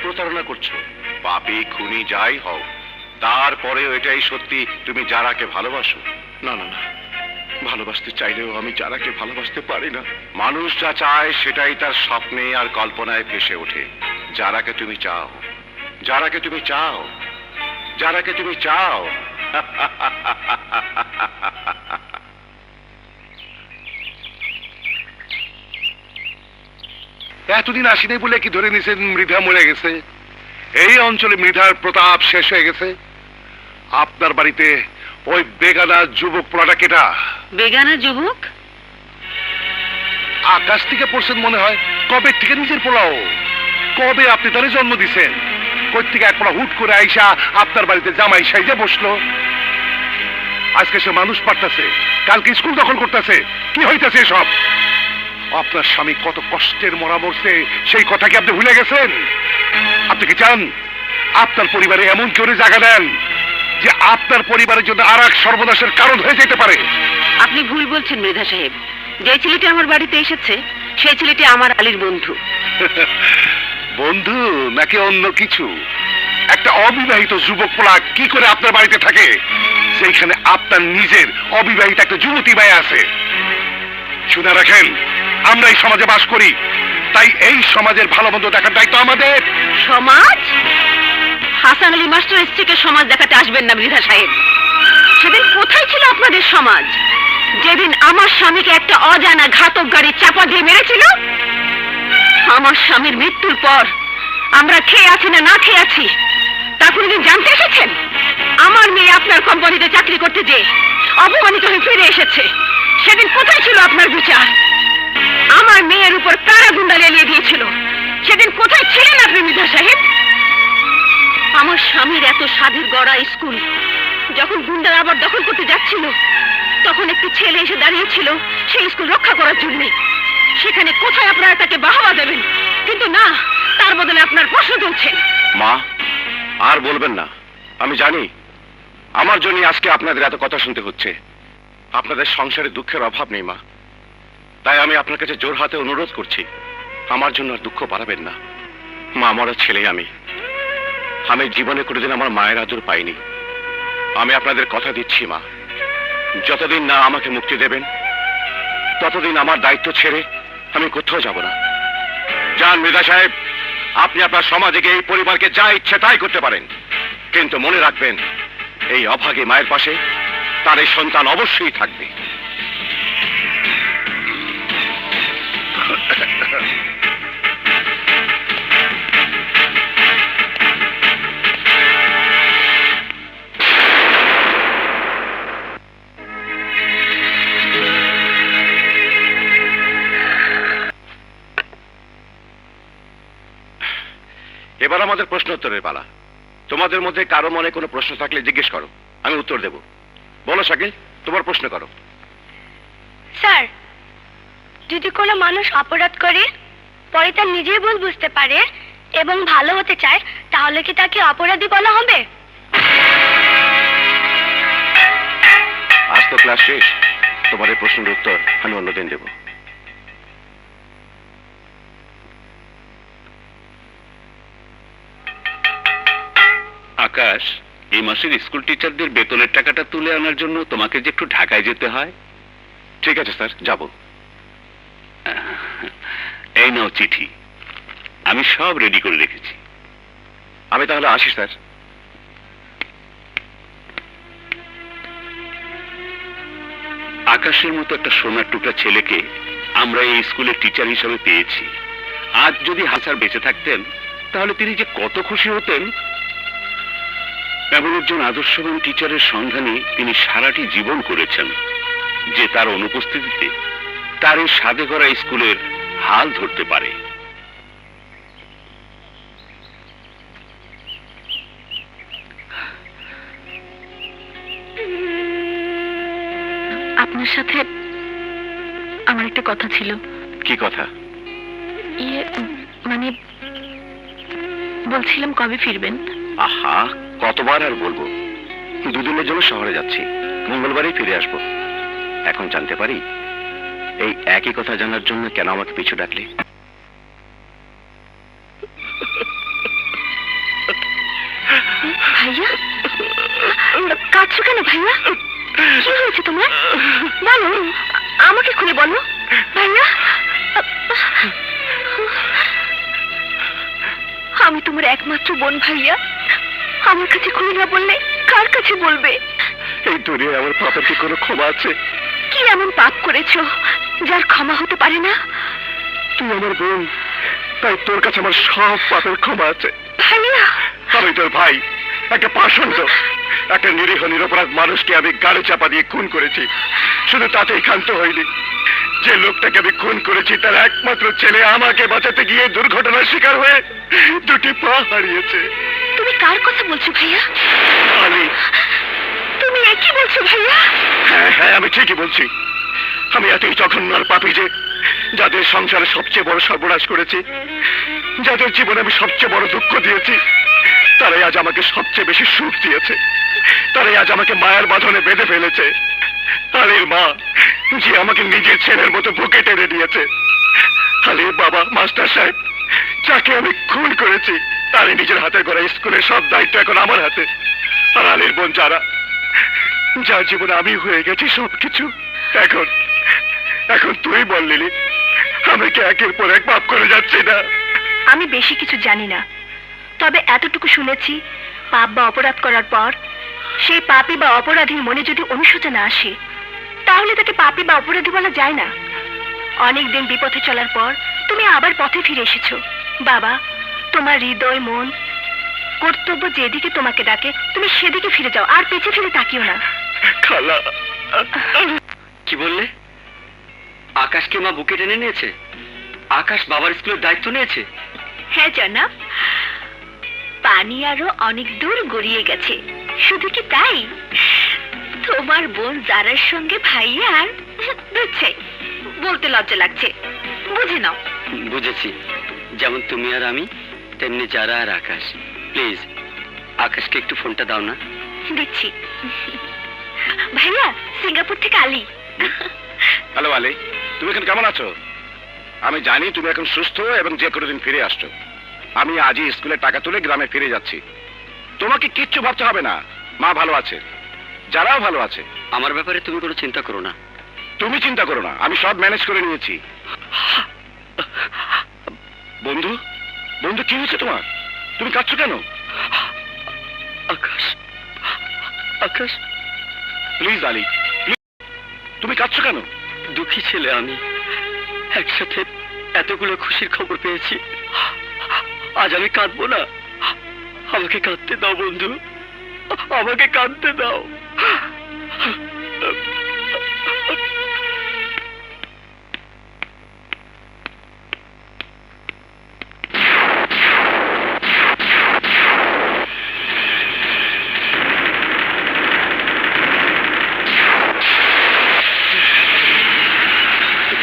প্রতারণা করছো পাপী খুনি যাই হও তারপরেও এটাই সত্যি তুমি যারাকে ভালোবাসো? না না না, ভালোবাসতে চাইলেও আমি যারাকে ভালোবাসতে পারি না। মানুষ যা চায় সেটাই তার স্বপ্নে আর কল্পনায় ভেসে ওঠে। যারাকে তুমি চাও, যারাকে তুমি চাও, যারাকে তুমি চাও। এতদিন আসিনি বলে কি ধরে নিছেন মৃধা মরে গেছে? এই অঞ্চলে মৃধার প্রতাপ শেষ হয়ে গেছে। আপনার বাড়িতে ওই বেগানা যুবক পোলাটা কেটা? বেগানা যুবক? আকাশ থেকে পড়ছেন মনে হয়। কবে থেকে নিজের পোলাও? কবে আপনি তারে জন্ম দিছেন? কই থেকে এক পোলা হুট করে আইসা আপনার বাড়িতে জামাই সাইজে বসলো? আজকে সে মানুষ পাঠাচ্ছে, কালকে স্কুল দখল করতেছে। কি হইতেছে সব? আপনার স্বামী কত কষ্টের মরা মরছে সেই কথা কি আপনি ভুলে গেছেন? আপনি কি চান আপনার পরিবারে এমন কেউ জায়গা দেন যে আপনার পরিবারের জন্য আর এক সর্বনাশের কারণ হয়ে যেতে পারে? আপনি ভুল বলছেন মৃধা সাহেব। যে ছেলেটি আমার বাড়িতে এসেছে সেই ছেলেটি আমার আলীর বন্ধু। বন্ধু নাকি অন্য কিছু? একটা অবিবাহিত যুবক পোলা কি করে আপনার বাড়িতে থাকে সেইখানে আপনার নিজের অবিবাহিত একটা যুবতী ভাই আছে? শুনে রাখেন, আমরা এই সমাজে বাস করি, তাই এই সমাজের ভালো মন্দ দেখার দায়িত্ব আমাদের। সমাজ? হাসান আলী মাস্টার স্ত্রীকে সমাজ দেখাতে আসবেন না মৃধা সাহেব। সেদিন কোথায় ছিল আপনাদের সমাজ? যেদিন আমার স্বামীকে একটা অজানা ঘাতক গাড়ি চাপা দিয়ে মেরেছিল। আমার স্বামীর মৃত্যুর পর আমরা খেয়ে আছি না না খেয়ে আছি তা কোনদিন জানতে এসেছেন? আমার মেয়ে আপনার কোম্পানিতে চাকরি করতে যে অপমানিত হয়ে ফিরে এসেছে, সেদিন কোথায় ছিল আপনার বিচার? আমার মেয়ের উপর কারা গুন্ডা লেলিয়ে দিয়েছিল, সেদিন কোথায় ছিলেন আপনি মৃধা সাহেব? আমার স্বামীর এত স্বাধীর গড়া স্কুল যখন গুন্ডারা আবার দখল করতে যাচ্ছিল, তখন একটি ছেলে এসে দাঁড়িয়েছিল সেই স্কুল রক্ষা করার জন্য। সেখানে কোথায় আপনারা তাকে বাহবা দেবেন? কিন্তু না, তার বদলে আপনার প্রশ্ন তুলছেন। মা, আর বলবেন না। আমি জানি আমার জন্য আজকে আপনাদের এত কথা শুনতে হচ্ছে। আপনাদের সংসারে দুঃখের অভাব নেই মা, তাই আমি আপনার কাছে জোর হাতে অনুরোধ করছি, আমার জন্য আর দুঃখ বাড়াবেন না। মা, আমার ছেলে আমি জীবনে কোনোদিন আমার মায়ের আদর পাইনি। আমি আপনাদের কথা দিচ্ছি মা, যতদিন না আমাকে মুক্তি দেবেন ততদিন আমার দায়িত্ব ছেড়ে আমি কোথাও যাব না। যান মৃধা সাহেব, আপনি আপনার সমাজে গিয়ে এই পরিবারকে যা ইচ্ছে তাই করতে পারেন, কিন্তু মনে রাখবেন এই অভাগী মায়ের পাশে তার এই সন্তান অবশ্যই থাকবে। এবার আমাদের প্রশ্ন উত্তরের পালা। তোমাদের মধ্যে কারো মনে কোনো প্রশ্ন থাকলে জিজ্ঞেস করো, আমি উত্তর দেব। বলো শাকিল, তোমার প্রশ্ন করো। স্যার, যদি কোনো মানুষ অপরাধ করে পরে তার নিজেই ভুল বুঝতে পারে এবং ভালো হতে চায়, তাহলে কি তাকে অপরাধী বলা হবে? আজ তো ক্লাস শেষ, তোমার এই প্রশ্নের উত্তর আমি অন্যদিন দেব। আকাশ, এই মাসের স্কুল টিচারদের বেতনের টাকাটা তুলে আনার জন্য তোমাকে যে একটু ঢাকায় যেতে হয়। ঠিক আছে স্যার, যাব। এই নাও চিঠি, আমি সব রেডি করে রেখেছি। আমি তাহলে আসি স্যার। আকাশের মতো একটা সোনার টুকরা ছেলেকে আমরা এই স্কুলের টিচার হিসেবে পেয়েছি। আজ যদি হাসার বেঁচে থাকতেন তাহলে তিনি যে কত খুশি হতেন। এমন একজন আদর্শবান টিচারের সন্ধানে তিনি সারাটি জীবন করেছেন, যে তার অনুপস্থিতিতে তার এই সাধে করা স্কুলের হাল ধরতে পারে। আপনার সাথে আমার একটা কথা ছিল। কি কথা? মানে বলছিলাম কবে ফিরবেন? আহা, কতবার আর বলবো, দুদিনের জন্য শহরে যাচ্ছি, মঙ্গলবারই ফিরে আসবো। এখন জানতে পারি এই একই কথা জানার জন্য কেন আমাকে পিছু ডাকলে? ভাইয়া, কাঁদছো কেন ভাইয়া? কি হয়েছে তোমার? বলো, আমাকে খুলে বলো ভাইয়া। আমি তোমার একমাত্র বোন ভাইয়া, আমার কাছে খুলে না বললে কার কাছে বলবে? এই দুনিয়ায় আমার পাপের কি কোনো ক্ষমা আছে? কি এমন পাপ করেছো যার ক্ষমা হতে পারে না? তুই আমার বোন, তাই তোর কাছে আমার সব পাপের ক্ষমা আছে। ভাইয়া, আমি তোর ভাই, একটা পাষণ্ড, একটা নিরীহ নিরপরাধ মানুষকে আমি গাড়ি চাপা দিয়ে খুন করেছি। শুধু তাতেই ক্ষান্ত হইনি, যে লোকটাকে আমি খুন করেছি তার একমাত্র ছেলে আমাকে বাঁচাতে গিয়ে দুর্ঘটনার শিকার হয়ে দুটি পা হারিয়েছে। তুমি কার কথা বলছো ভাইয়া? আলী। তুমি একই বলছো ভাইয়া? হ্যাঁ হ্যাঁ, আমি ঠিকই বলছি। আমি এতই জঘন্য আর পাপী যে যাদের সংসারে সবচেয়ে বড় সর্বনাশ করেছি, যাদের জীবনে আমি সবচেয়ে বড় দুঃখ দিয়েছি, তারাই আজ আমাকে সবচেয়ে বেশি সুখ দিয়েছে। তারাই আজ আমাকে মায়ের বাঁধনে বেঁধে ফেলেছে। আলীর মা, যে আমাকে নিজের ছেলের মতো বুকে টেনে নিয়েছে। আলীর বাবা মাস্টার সাহেব, যাকে আমি খুন করেছি, তারই নিজের হাতে গড়া স্কুলের সব দায়িত্ব এখন আমার হাতে। আর আলীর বোন যারা, যার জীবনে আমি হয়ে গেছি সবকিছু। এখন এখন তুই বল লিলি, আমি কি একের পর এক পাপ করে যাচ্ছি না? আমি বেশি কিছু জানি না, তবে এতটুকু শুনেছি, পাপ বা অপরাধ করার পর সেই পাপী বা অপরাধীর মনে যদি অনুশোচনা আসে, তাহলে তাকে পাপী বা অপরাধী বলা যায় না। অনেকদিন বিপথে চলার পর তুমি আবার পথে ফিরে এসেছো। বাবা, তোমার হৃদয় মন কর্তব্য যেদিকে তোমাকে ডাকে তুমি সেদিকে ফিরে যাও, আর পেছে ফিরে তাকিও না। খালা। কি বললে? আকাশকে মা বুকে টেনে নিয়েছে? আকাশ বাবার স্কুলের দায়িত্ব নিয়েছে? হ্যাঁ জনাব, পানি আরো অনেক দূর গড়িয়ে গেছে। শুধু কি তাই, তোমার বোন জারার সঙ্গে ভাইয়ার বুঝছে, বলতে লজ্জা লাগছে, বুঝে নাও। বুঝেছি, যেমন তুমি আর আমি, তেমনি যারা আর আকাশ। প্লিজ আকাশকে একটু ফোনটা দাও না। দিচ্ছি। ভাইয়া, সিঙ্গাপুর থেকে আলী। হ্যালো আলী, তুমি এখন কেমন আছো? আমি জানি তুমি এখন সুস্থ এবং যে কোনো দিন ফিরে আসছো। আমি আজই স্কুলের টাকা তুলে গ্রামে ফিরে যাচ্ছি। তোমাকে কিচ্ছু ভাবতে হবে না, মা ভালো আছে, যারাও ভালো আছে। আমার ব্যাপারে তুমি কোনো চিন্তা করো না। তুমি চিন্তা করো না, আমি সব ম্যানেজ করে নিয়েছি। বন্ধু, বন্ধু কি হয়েছে তোমার? তুমি কাঁদছো কেন? আকাশ, আকাশ। প্লিজ আলী, তুমি কাঁদছো কেন? দুঃখী ছেলে আমি, একসাথে এতগুলো খুশির খবর পেয়েছি, আজ আমি কাঁদবো না? আমাকে কাঁদতে দাও বন্ধু, আমাকে কাঁদতে দাও।